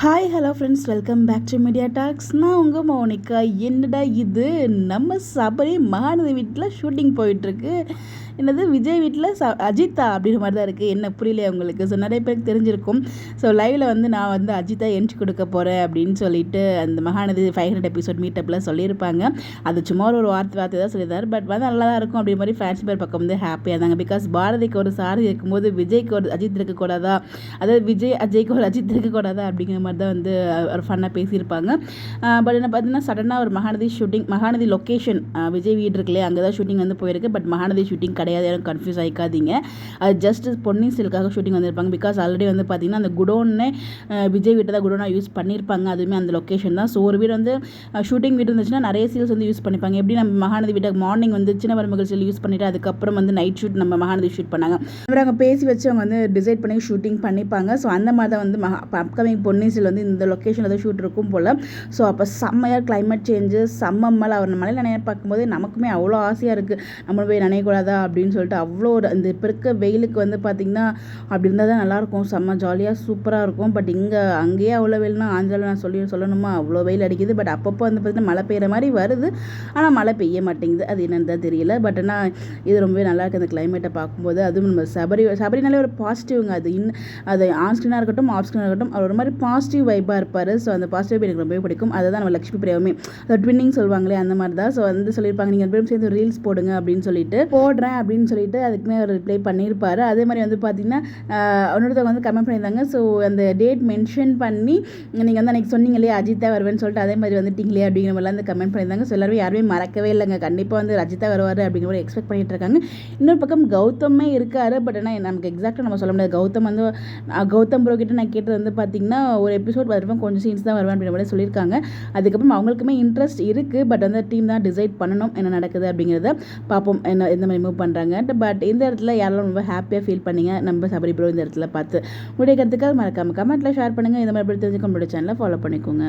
Hi hello friends, welcome back to media talks. நான் உங்கள் Monica. என்னடா இது, நம்ம சபரி மகாநதி வீட்டில் ஷூட்டிங் போயிட்டுருக்கு. என்னது விஜய் வீட்டில் அஜித்தா அப்படின்ற மாதிரி தான் இருக்குது. என்ன புரியலையா உங்களுக்கு? ஸோ நிறைய பேருக்கு தெரிஞ்சிருக்கும். ஸோ லைவில் நான் அஜித்தா என்ட்ரி கொடுக்க போகிறேன் அப்படின்னு சொல்லிட்டு அந்த மகாநதி 500 எபிசோட் மீட்டப்பில் சொல்லியிருப்பாங்க. அது சும்மா ஒரு வார்த்தை தான் சொல்லியிருந்தார். பட் நல்லா தான் இருக்கும் அப்படின்ற மாதிரி ஃபேன்ஸ் பேர் பக்கம் ஹாப்பியாக இருந்தாங்க. பிகாஸ் பாரதிக்கு ஒரு சாரதி இருக்கும்போது விஜய்க்கு ஒரு அஜித் இருக்கக்கூடாதா, அதாவது விஜய் அஜய்க்கு ஒரு அஜித் இருக்கக்கூடாதா அப்படிங்கிற மாதிரி தான் ஒரு ஃபன்னாக பேசியிருப்பாங்க. பட் என்ன பார்த்தீங்கன்னா சடனாக ஒரு மகாநதி லொக்கேஷன் விஜய் வீடு இருக்குல்லையே, அங்கே தான் ஷூட்டிங் போயிருக்கு. பட் மகாநதி ஷூட்டிங் கிடையாது, யாரும் கன்ஃபியூஸ் ஆகிக்காதீங்க. அது ஜஸ்ட் பொன்னியின் செல்வனுக்காக ஷூட்டிங் வந்திருப்பாங்க. பிகாஸ் ஆல்ரெடி பார்த்தீங்கன்னா அந்த குடோன்னு விஜய் வீட்டை தான் குடோனாக யூஸ் பண்ணியிருப்பாங்க. அதுவுமே அந்த லொக்கேஷன் தான். ஸோ ஒரு வீடு ஷூட்டிங் வீடு இருந்துச்சுன்னா நிறைய சீல்ஸ் யூஸ் பண்ணிப்பாங்க. எப்படி நம்ம மகாநதி வீட்டை மார்னிங் சின்ன மருமகள் சீல் யூஸ் பண்ணிவிட்டு அதுக்கப்புறம் நைட் ஷூட் நம்ம மகாநதி ஷூட் பண்ணாங்க. அப்புறம் அங்கே பேசி வச்சு அவங்க டிசைட் பண்ணி ஷூட்டிங் பண்ணிப்பாங்க. ஸோ அந்த மாதிரி தான் அப்கமிங் பொன்னியின் செல் இந்த லொக்கேஷனில் தான் ஷூட் இருக்கும் போல். ஸோ அப்போ செம்மையாக கிளைமேட் சேஞ்சு, செம்ம மழை. அவர் மழையில் நினைய பார்க்கும்போது நமக்குமே அவ்வளோ ஆசையாக இருக்குது, நம்ம போய் நினைக்கூடாதா அப்படின்னு சொல்லிட்டு. அவ்வளோ இந்த இப்போ இருக்க வெயிலுக்கு பார்த்திங்கன்னா அப்படி இருந்தால் தான் நல்லாயிருக்கும். செம்ம ஜாலியாக சூப்பராக இருக்கும். பட் அங்கேயே அவ்வளோ வெயில்னா ஆஞ்சாலும் நான் சொல்லணுமா, அவ்வளோ வெயில் அடிக்குது. பட் அப்பப்போ பார்த்திங்கன்னா மழை பெய்கிற மாதிரி வருது, ஆனால் மழை பெய்ய மாட்டேங்குது. அது என்னன்னு தான் தெரியல. பட் ஆனால் இது ரொம்பவே நல்லா இருக்குது அந்த கிளைமேட்டை பார்க்கும்போது. அதுவும் நம்ம சபரினாலே ஒரு பாசிட்டிவ்ங்க. அது ஆன் ஸ்க்ரீனாக இருக்கட்டும் ஆஃப் ஸ்க்ரீனாக இருக்கட்டும், அவர் ஒரு மாதிரி பாசிட்டிவ் வைப்பாக இருப்பார். ஸோ அந்த பாசிட்டிவ் எனக்கு ரொம்பவே பிடிக்கும். அதை தான் நம்ம லக்ஷ்மி பிரியாவுமே ட்வின்னிங் சொல்லுவாங்களே அந்த மாதிரி தான். ஸோ சொல்லியிருப்பாங்க, நீங்கள் ரெண்டு பேரும் சேர்ந்து ரீல்ஸ் போடுங்க அப்படின்னு சொல்லிட்டு போடுறேன் அப்படின்னு சொல்லிட்டு அதுக்குமே அவர் ரிப்ளை பண்ணியிருப்பார். அதே மாதிரி பார்த்தீங்கன்னா இன்னொருத்தவங்க கமெண்ட் பண்ணியிருந்தாங்க. ஸோ அந்த டேட் மென்ஷன் பண்ணி நீங்கள் அன்றைக்கி சொன்னீங்க இல்லையா அஜித்தா வருவேன்னு சொல்லிட்டு, அதே மாதிரி வந்துட்டீங்களே அப்படிங்கிற மாதிரிலாம் கமெண்ட் பண்ணியிருந்தாங்க. ஸோ எல்லாருமே யாருமே மறக்கவே இல்லைங்க. கண்டிப்பாக அஜித்தா வருவார் அப்படிங்கிற மாதிரி எக்ஸ்பெக்ட் பண்ணிட்டு இருக்காங்க. இன்னொரு பக்கம் கௌதமே இருக்காரு. பட் ஆனால் நமக்கு எக்ஸாக்டாக நம்ம சொல்ல முடியாது. கௌதம் ப்ரோ கிட்ட நான் கேட்டது பார்த்தீங்கன்னா ஒரு எபிசோட் வருவேன், கொஞ்சம் சீன்ஸ் தான் வருவேன் அப்படிங்கிற மாதிரி சொல்லியிருக்காங்க. அதுக்கப்புறம் அவங்களுக்குமே இன்ட்ரெஸ்ட் இருக்குது. பட் டீம் தான் டிசைட் பண்ணணும் என்ன நடக்குது அப்படிங்கிறத பார்ப்போம், எந்த மாதிரி மூவ் பண்ணுறாங்க. பட் இந்த இடத்துல யாரெல்லாம் ரொம்ப ஹாப்பியாக ஃபீல் பண்ணீங்க நம்ம சபரி ப்ரோ இந்த இடத்துல பார்த்து? உங்களுடைய கருத்துக்காக மறக்காம கமெண்ட்டில் ஷேர் பண்ணுங்கள். இந்த மாதிரி தெரிஞ்சுக்க நம்மளோட சேனலை ஃபாலோ பண்ணிக்கோங்க.